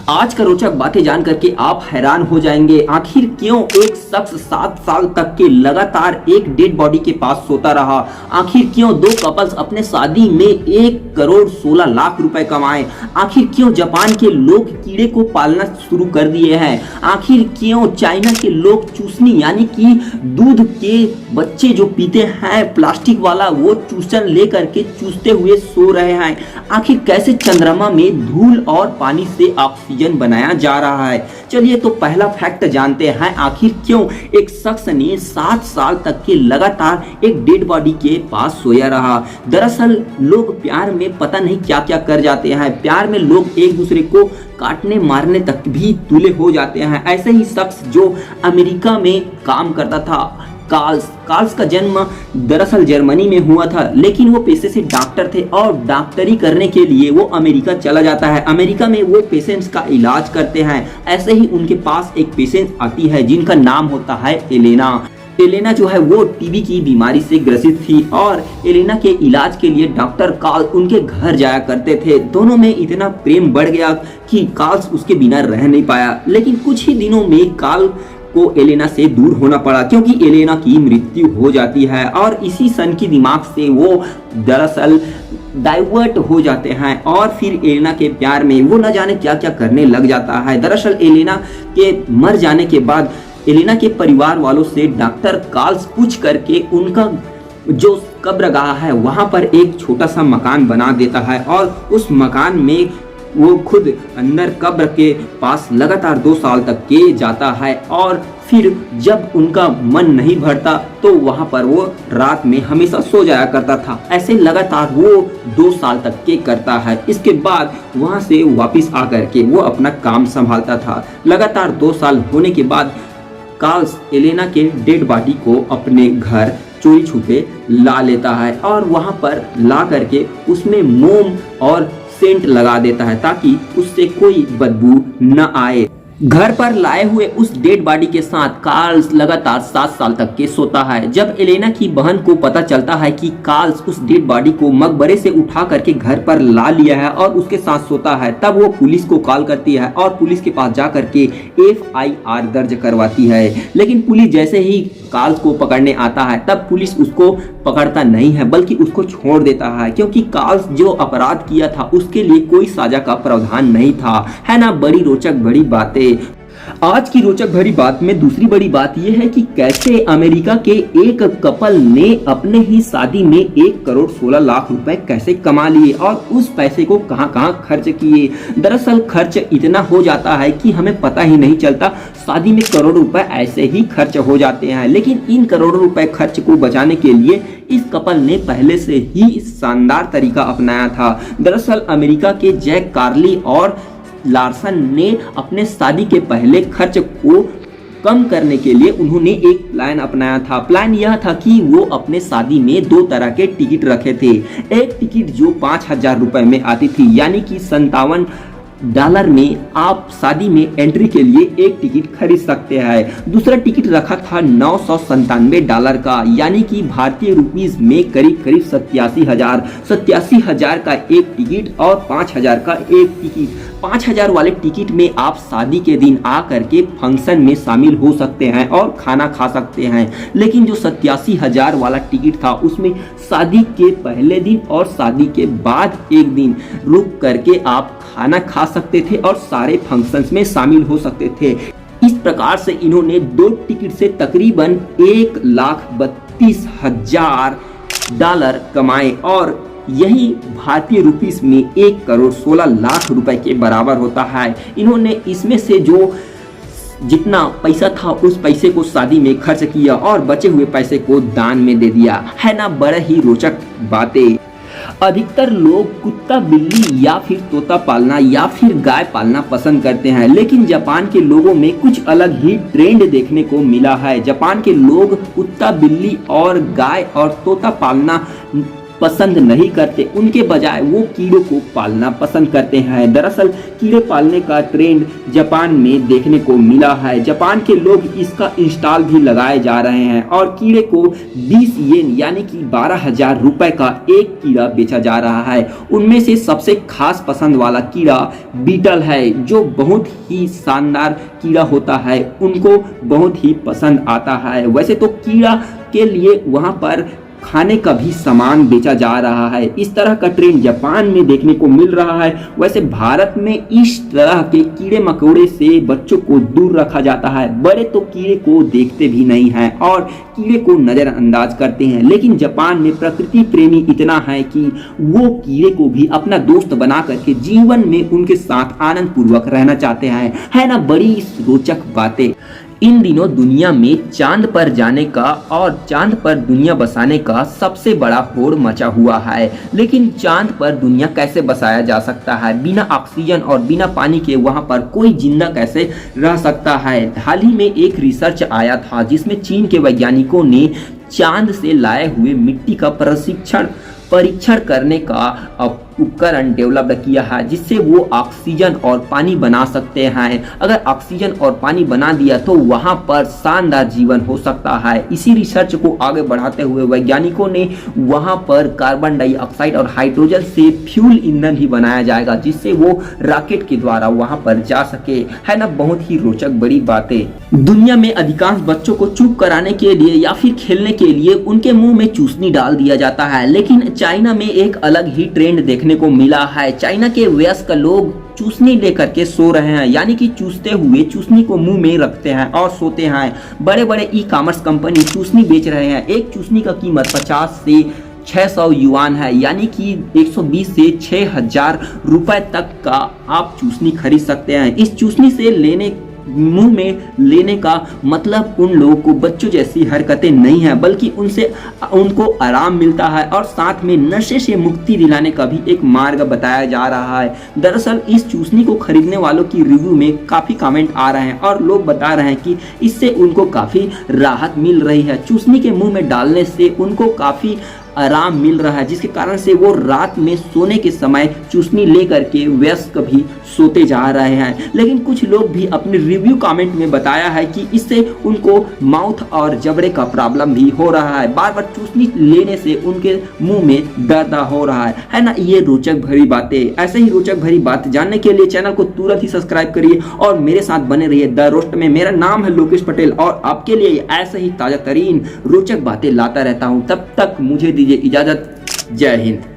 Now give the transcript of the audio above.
आज का रोचक बातें जान करके आप हैरान हो जाएंगे। आखिर क्यों एक शख्स 7 साल तक के लगातार एक डेड बॉडी के पास सोता रहा? आखिर क्यों दो कपल्स अपने शादी में 1 करोड़ 16 लाख रुपए कमाए? आखिर क्यों जापान के लोग कीड़े को पालना शुरू कर दिए हैं? आखिर क्यों चाइना के लोग चूसनी यानी कि दूध के बच्चे जो पीते हैं प्लास्टिक वाला वो चूसन लेकर के चूसते हुए सो रहे हैं? आखिर कैसे चंद्रमा में धूल और पानी से ऑक्सीजन बनाया जा रहा है? चलिए तो पहला फैक्ट जानते हैं। आखिर क्यों एक शख्स ने 7 साल तक के लगातार एक डेड बॉडी के पास सोया रहा? दरअसल लोग प्यार में पता नहीं क्या क्या कर जाते हैं। प्यार में लोग एक दूसरे को काटने मारने तक भी तुले हो जाते हैं। ऐसे ही शख्स जो अमेरिका में काम करता था, कार्ल्स का जन्म दरअसल जर्मनी में हुआ था, लेकिन वो पेशे से डॉक्टर थे और डॉक्टरी करने के लिए वो अमेरिका चला जाता है। अमेरिका में वो पेशेंट्स का इलाज करते हैं। ऐसे ही उनके पास एक पेशेंट आती है जिनका नाम होता है एलेना जो है वो टीबी की बीमारी से ग्रसित थी और एलेना के इलाज के लिए डॉक्टर कार्ल उनके घर जाया करते थे। दोनों में इतना प्रेम बढ़ गया कि कार्ल उसके बिना रह नहीं पाया। लेकिन कुछ ही दिनों में कार्ल को एलेना से दूर होना पड़ा क्योंकि एलेना की मृत्यु हो जाती है और इसी सन की दिमाग से वो दरअसल डाइवर्ट हो जाते हैं और फिर एलेना के प्यार में वो न जाने क्या क्या करने लग जाता है। दरअसल एलेना के मर जाने के बाद एलेना के परिवार वालों से डॉक्टर कार्ल्स पूछ करके उनका जो कब्रगाह है वहां पर एक छोटा सा मकान बना देता है और उस मकान में वो खुद अंदर कब्र के पास लगातार 2 साल तक के जाता है और फिर जब उनका मन नहीं भरता तो वहां पर वो रात में हमेशा सो जाया करता था। ऐसे लगातार वो 2 साल तक के करता है। इसके बाद वहां से वापस आकर के वो अपना काम संभालता था। लगातार 2 साल होने के बाद कार्ल्स एलेना के डेड बॉडी को अपने घर चोरी छुपे ला लेता है और वहां पर ला करके उसमें मोम और सेंट लगा देता है ताकि उससे कोई बदबू न आए। घर पर लाए हुए उस डेड बॉडी के साथ कार्ल्स लगातार 7 साल तक के सोता है। जब एलेना की बहन को पता चलता है कि कार्ल्स उस डेड बॉडी को मकबरे से उठा करके घर पर ला लिया है और उसके साथ सोता है, तब वो पुलिस को कॉल करती है और पुलिस के पास जा करके FIR दर्ज करवाती है। लेकिन पुलिस जैसे ही कार्ल्स को पकड़ने आता है तब पुलिस उसको पकड़ता नहीं है बल्कि उसको छोड़ देता है क्योंकि कार्ल्स जो अपराध किया था उसके लिए कोई सजा का प्रावधान नहीं था। है ना बड़ी रोचक बड़ी बातें। आज की रोचक भरी बात में दूसरी बड़ी बात यह है कि कैसे अमेरिका के एक कपल ने अपने ही शादी में 1 करोड़ 16 लाख रुपए कैसे कमा लिए और उस पैसे को कहां खर्च किए। दरअसल खर्च इतना हो जाता है कि हमें पता ही नहीं चलता। शादी में करोड़ रुपए ऐसे ही खर्च हो जाते हैं। लेकिन इन करोड़ों रुपए खर्च को बचाने के लिए इस कपल ने पहले से ही शानदार तरीका अपनाया था। दरअसल अमेरिका के जैक कार्ली और लार्सन ने अपने शादी के पहले खर्च को कम करने के लिए उन्होंने एक प्लान अपनाया था। प्लान यह था कि वो अपने शादी में 2 तरह के टिकट रखे थे। एक टिकट जो 5000 रुपए में आती थी यानी कि $57 में आप शादी में एंट्री के लिए एक टिकट खरीद सकते हैं। दूसरा टिकट रखा था $997 का यानी कि भारतीय रुपीस में करीब 87,000 का एक टिकट और 5000 का एक टिकट। 5000 वाले टिकट में आप शादी के दिन आकर के फंक्शन में शामिल हो सकते हैं और खाना खा सकते हैं। लेकिन जो 87,000 वाला टिकट था उसमें शादी के पहले दिन और शादी के बाद एक दिन रुक करके आप खाना खा सकते थे और सारे फंक्शंस में शामिल हो सकते थे। इस प्रकार से इन्होंने 2 टिकट से तकरीबन $1,32,000 कमाए और यही भारतीय रुपीस में 1 करोड़ 16 लाख रुपए के बराबर होता है। इन्होंने इसमें से जो जितना पैसा था उस पैसे को शादी में खर्च किया और बचे हुए पैसे को दान में दे दिया। है ना बड़ा ही रोचक बातें। अधिकतर लोग कुत्ता बिल्ली या फिर तोता पालना या फिर गाय पालना पसंद करते हैं, लेकिन जापान के लोगों में कुछ अलग ही ट्रेंड देखने को मिला है। जापान के लोग कुत्ता बिल्ली और गाय और तोता पालना पसंद नहीं करते, उनके बजाय वो कीड़ों को पालना पसंद करते हैं। दरअसल कीड़े पालने का ट्रेंड जापान में देखने को मिला है। जापान के लोग इसका इंस्टॉल भी लगाए जा रहे हैं और कीड़े को 20 येन यानी कि 12,000 रुपए का एक कीड़ा बेचा जा रहा है। उनमें से सबसे खास पसंद वाला कीड़ा बीटल है, जो बहुत ही शानदार कीड़ा होता है, उनको बहुत ही पसंद आता है। वैसे तो कीड़ा के लिए वहां पर खाने का भी सामान बेचा जा रहा है। इस तरह का ट्रेंड जापान में देखने को मिल रहा है। वैसे भारत में इस तरह के कीड़े मकोड़े से बच्चों को दूर रखा जाता है। बड़े तो कीड़े को देखते भी नहीं हैं और कीड़े को नजरअंदाज करते हैं, लेकिन जापान में प्रकृति प्रेमी इतना है कि वो कीड़े को भी अपना दोस्त बना करके जीवन में उनके साथ आनंद पूर्वक रहना चाहते हैं। है ना बड़ी रोचक बातें। इन दिनों दुनिया में चांद पर जाने का और चांद पर दुनिया बसाने का सबसे बड़ा होड़ मचा हुआ है, लेकिन चांद पर दुनिया कैसे बसाया जा सकता है? बिना ऑक्सीजन और बिना पानी के वहां पर कोई जिंदा कैसे रह सकता है? हाल ही में एक रिसर्च आया था जिसमें चीन के वैज्ञानिकों ने चांद से लाए हुए मिट्टी का परीक्षण करने का उपकरण डेवलप किया है, जिससे वो ऑक्सीजन और पानी बना सकते हैं। अगर ऑक्सीजन और पानी बना दिया तो वहां पर शानदार जीवन हो सकता है। इसी रिसर्च को आगे बढ़ाते हुए वैज्ञानिकों ने वहां पर कार्बन डाइऑक्साइड और हाइड्रोजन से फ्यूल ईंधन भी बनाया जाएगा, जिससे वो रॉकेट के द्वारा वहां पर जा सके। है ना बहुत ही रोचक बड़ी बातें। दुनिया में अधिकांश बच्चों को चुप कराने के लिए या फिर खेलने के लिए उनके मुंह में चूसनी डाल दिया जाता है, लेकिन चाइना में एक अलग ही ट्रेंड देखने को मिला है। चाइना के वयस्क लोग चूसनी लेकर के सो रहे हैं, यानी कि चूसते हुए चूसनी को मुंह में रखते हैं और सोते हैं। बड़े बड़े ई कॉमर्स कंपनी चूसनी बेच रहे हैं। एक चूसनी का कीमत 50 से 600 युआन है, यानी कि 120 से 6,000 रुपए तक का आप चूसनी खरीद सकते हैं। इस चूसनी से मुंह में लेने का मतलब उन लोगों को बच्चों जैसी हरकतें नहीं है, बल्कि उनको आराम मिलता है और साथ में नशे से मुक्ति दिलाने का भी एक मार्ग बताया जा रहा है। दरअसल इस चूसनी को खरीदने वालों की रिव्यू में काफी कमेंट आ रहे हैं और लोग बता रहे हैं कि इससे उनको काफी राहत मिल रही है। चूसनी के मुंह में डालने से उनको काफी आराम मिल रहा है, जिसके कारण से वो रात में सोने के समय चूसनी लेकर के वयस्क भी सोते जा रहे हैं। लेकिन कुछ लोग भी अपने रिव्यू कमेंट में बताया है कि इससे उनको माउथ और जबड़े का प्रॉब्लम भी हो रहा है। बार बार चूसनी लेने से उनके मुंह में दर्द हो रहा है ना। ये रोचक भरी बातें। ऐसे ही रोचक भरी बात जानने के लिए चैनल को तुरंत ही सब्सक्राइब करिए और मेरे साथ बने रहिए द रोस्ट में। मेरा नाम है लोकेश पटेल और आपके लिए ऐसे ही ताजा तरीन रोचक बातें लाता रहता हूँ। तब तक मुझे दीजिए इजाजत। जय हिंद।